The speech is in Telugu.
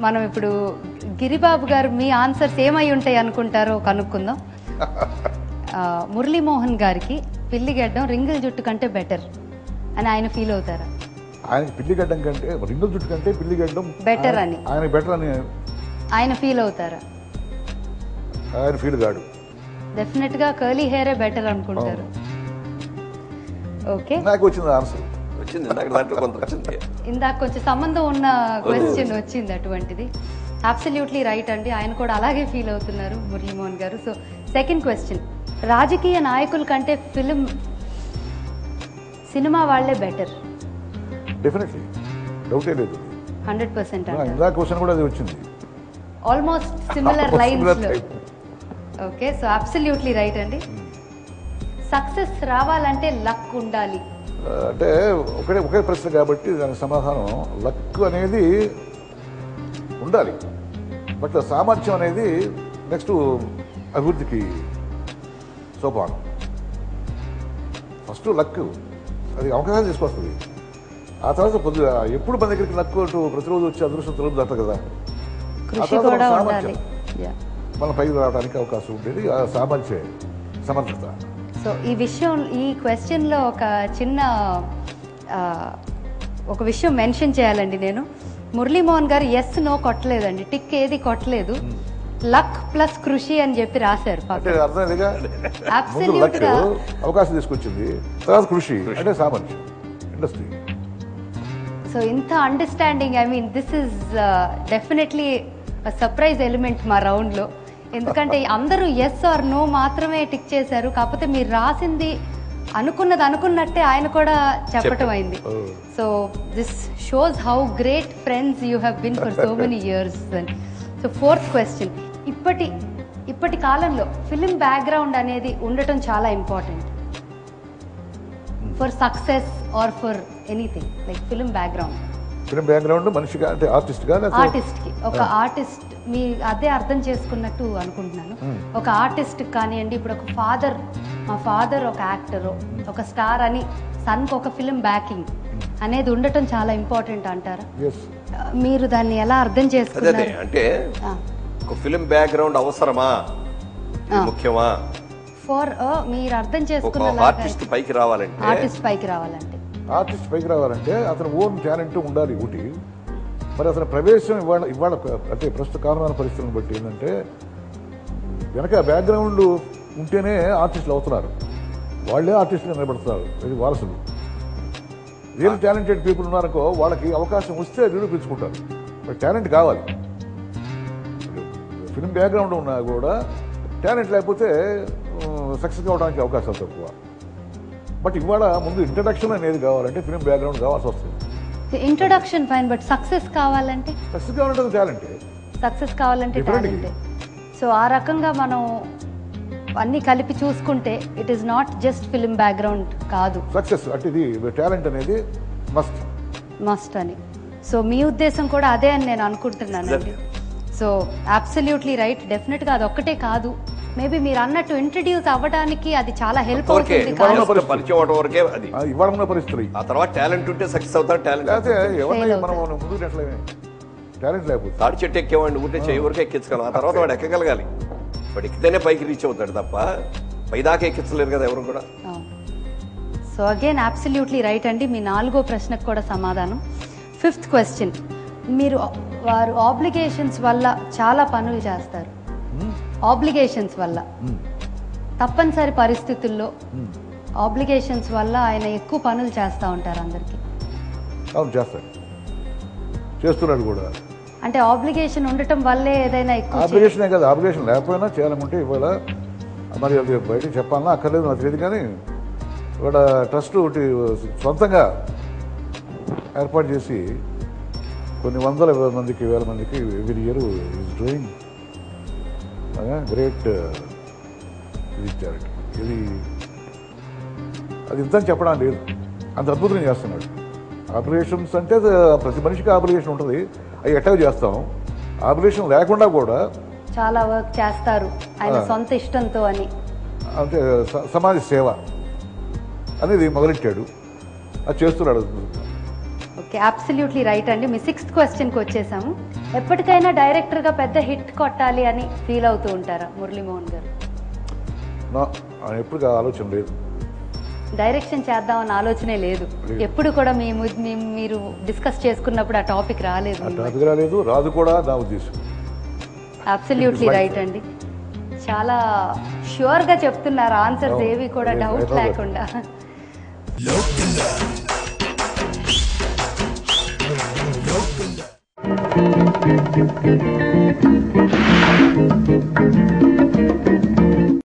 మనం ఇప్పుడు గిరిబాబు గారు మీ ఆన్సర్స్ ఏమై ఉంటాయి అనుకుంటారో కనుక్కుందాం. మురళీమోహన్ గారికి పిల్లిగడ్డం రింగుల జుట్టు కంటే బెటర్ అని ఆయన ఫీల్ అవుతారా? ఆయన పిల్లిగడ్డం కంటే రింగుల జుట్టు కంటే పిల్లిగడ్డం బెటర్ అని ఆయన బెటర్ అని ఆయన ఫీల్ అవుతారా? ఆయన ఫీల్ కాడు. డెఫినెట్ గా కర్లీ హెయిరే బెటర్ అనుకుంటారు. ఓకే, నాకు వచ్చింది ఆన్సర్ ఇందాక కొంచెం సంబంధం ఉన్న క్వశ్చన్ వచ్చింది అటువంటిది. అబ్సల్యూట్లీ రైట్ అండి, ఆయన కూడా అలాగే ఫీల్ అవుతున్నారు మురళీమోహన్ గారు. సో సెకండ్ క్వశ్చన్, రాజకీయ నాయకుల కంటే సినిమా వాళ్లే బెటర్? డెఫినెట్లీ, డౌటే లేదు. 100% ఇందాక క్వశ్చన్ కూడా అది వచ్చింది, ఆల్మోస్ట్ సిమిలర్ లైన్స్ లో. ఓకే, సో అబ్సల్యూట్లీ రైట్ అండి. సక్సెస్ రావాలంటే లక్ ఉండాలి అంటే ఒకే ప్రశ్న కాబట్టి దానికి సమాధానం లక్ అనేది ఉండాలి, బట్ సామర్థ్యం అనేది నెక్స్ట్ అభివృద్ధికి సోపానం. ఫస్ట్ లక్, అది అవకాశాలు తీసుకొస్తుంది. ఆ తర్వాత ఎప్పుడు మన దగ్గరికి లక్ అంటూ ప్రతిరోజు వచ్చి అదృష్టం తలుపు దట్టదు కదా. ఆ తర్వాత సామర్థ్యం మన పైకి రావడానికి అవకాశం ఉండేది, ఆ సామర్థ్య సమర్థత. సో ఈ విషయం, ఈ క్వశ్చన్లో ఒక విషయం మెన్షన్ చేయాలండి నేను. మురళీమోహన్ గారు ఎస్ నో కొట్టలేదండి, టిక్ ఏది కొట్టలేదు, లక్ ప్లస్ కృషి అని చెప్పి రాశారు. అవకాశం తీసుకొచ్చింది, తర్వాత కృషి అంటే సామర్థ్యం, ఇండస్ట్రీ. సో ఇంత understanding, I mean this is definitely surprise element మా రౌండ్లో. ఎందుకంటే అందరూ ఎస్ ఆర్ నో మాత్రమే టిక్ చేశారు, కాకపోతే మీరు రాసింది అనుకున్నది అనుకున్నట్టే ఆయన కూడా చెప్పటం అయింది. So this shows how great friends you have been for so many years. So fourth question, ఇప్పటి కాలంలో ఫిలిం బ్యాక్గ్రౌండ్ అనేది ఉండటం చాలా important for success or for anything, like film background మనిషిగా అంటే ఆర్టిస్ట్కి ఒక ఆర్టిస్ట్ మీ అదే అర్థం చేసుకున్నట్టు అనుకుంటున్నాను. ఒక ఆర్టిస్ట్ కానివ్వండి, ఇప్పుడు ఒక మా ఫాదర్ ఒక యాక్టర్, ఒక స్టార్ అని సన్కి ఒక ఫిలిం బ్యాకింగ్ అనేది ఉండటం చాలా ఇంపార్టెంట్ అంటారా? మీరు దాన్ని ఎలా అర్థం చేసుకున్నారు? అంటే ఒక ఫిలిం బ్యాక్గ్రౌండ్ అవసరమా, ముఖ్యమా? ఫర్ మీరు అర్థం చేసుకున్న ఆర్టిస్ట్ పైకి రావాలంటే అతను ఓన్ టాలెంట్ ఉండాలి ఒకటి. మరి అతని ప్రవేశం ఇవాళ అంటే ప్రస్తుత కాలమైన పరిస్థితులను బట్టి ఏంటంటే వెనక బ్యాక్గ్రౌండ్ ఉంటేనే ఆర్టిస్టులు అవుతున్నారు, వాళ్ళే ఆర్టిస్టులు నిలబడుతున్నారు, ఇది వారసులు. రియల్ టాలెంటెడ్ పీపుల్ ఉన్నారనుకో, వాళ్ళకి అవకాశం వస్తే నిరూపించుకుంటారు. టాలెంట్ కావాలి. ఫిల్మ్ బ్యాక్గ్రౌండ్ ఉన్నా కూడా టాలెంట్ లేకపోతే సక్సెస్ కావడానికి అవకాశాలు తక్కువ. బట్ ఇవాళ ముందు ఇంట్రడక్షన్ అనేది కావాలంటే ఫిల్మ్ బ్యాక్గ్రౌండ్ కావాల్సి వస్తుంది. ఇంట్రడక్షన్ ఫైన్, బట్ సక్సెస్ కావాలంటే టాలెంటే. సో ఆ రకంగా మనం అన్ని కలిపి చూసుకుంటే it is not just film background కాదు, సక్సెస్ అంటే ఇది టాలెంట్ అనేది మస్ట్ అని. సో మీ ఉద్దేశం కూడా అదే అని నేను అనుకుంటున్నానండి. సో అబ్సల్యూట్లీ రైట్, డెఫినెట్గా అది ఒక్కటే కాదు, మేబీ మీరు అన్నట్టు ఇంట్రడ్యూస్ అవ్వడానికి అది చాలా హెల్ప్ అవుతుంది. తాడి చెట్టు ఎక్కేవాడిని ఊరికే చేయి వరకు ఎక్కించగలం, ఆ తర్వాత వాడు ఎక్కగలగాలి. వాడు ఎక్కితేనే పైకి రీచ్ అవుతాడు తప్ప పైదాకా ఎక్కించలేరు కదా ఎవరు కూడా. సో అగైన్ అబ్సల్యూట్లీ రైట్ అండి, మీ 4వ ప్రశ్నకు కూడా సమాధానం. 5th క్వశ్చన్, వారు ఆబ్లిగేషన్స్ వల్ల చాలా పనులు చేస్తారు, ఆబ్లిగేషన్స్ వల్ల తప్పనిసరి పరిస్థితుల్లో ఆబ్లిగేషన్స్ వల్ల ఆయన ఎక్కువ పనులు చేస్తూ ఉంటారు అందరికి. చేస్తున్నాడు కూడా. అంటే ఆబ్లిగేషన్ ఉండటం వల్లే ఏదైనా ఎక్కువ ఆబ్లిగేషనే కదా, ఆబ్లిగేషన్ లేకపోయినా చేయాలనుకుంటే ఇవాళ మరి అది బయటకు చెప్పాలన్నా అక్కర్లేదు నాకు తెలియదు, కానీ ఇవాళ ట్రస్ట్ ఒకటి సొంతంగా ఏర్పాటు చేసి కొన్ని వందల మందికి వేల మందికి every year is doing great ఇది ఇచ్చారు. ఇది అది ఇంత చెప్పడం లేదు, అంత అద్భుతంగా చేస్తున్నాడు. ఆపరేషన్స్ అంటే ప్రతి మనిషికి ఆపరేషన్ ఉంటుంది, అవి ఎట్టగా చేస్తాం. ఆపరేషన్ లేకుండా కూడా చాలా వర్క్ చేస్తారు ఆయన సొంత ఇష్టంతో అని. అంటే సమాజ సేవ అనేది మొదలెట్టాడు, అది చేస్తున్నాడు. ఓకే, అబ్సల్యూట్లీ రైట్ అండి. మీ 6th క్వశ్చన్కి వచ్చేసాము. ఎప్పటికైనా డైరెక్టర్గా పెద్ద హిట్ కొట్టాలి అని ఫీల్ అవుతూ ఉంటారా మురళీమోహన్ గారు? ఎప్పుడు ఆలోచన లేదు. డైరెక్షన్ చేద్దామన్న ఆలోచనే లేదు ఎప్పుడు కూడా? మీరు డిస్కస్ చేసుకున్నప్పుడు ఆ టాపిక్ రాలేదు? టాపిక్ రాలేదు, రాదు కూడా నా ఉద్దేశం. అబ్సల్యూట్లీ రైట్ అండి. చాలా ష్యూర్గా చెప్తున్నారు ఆన్సర్స్, ఏవి కూడా డౌట్ లేకుండా.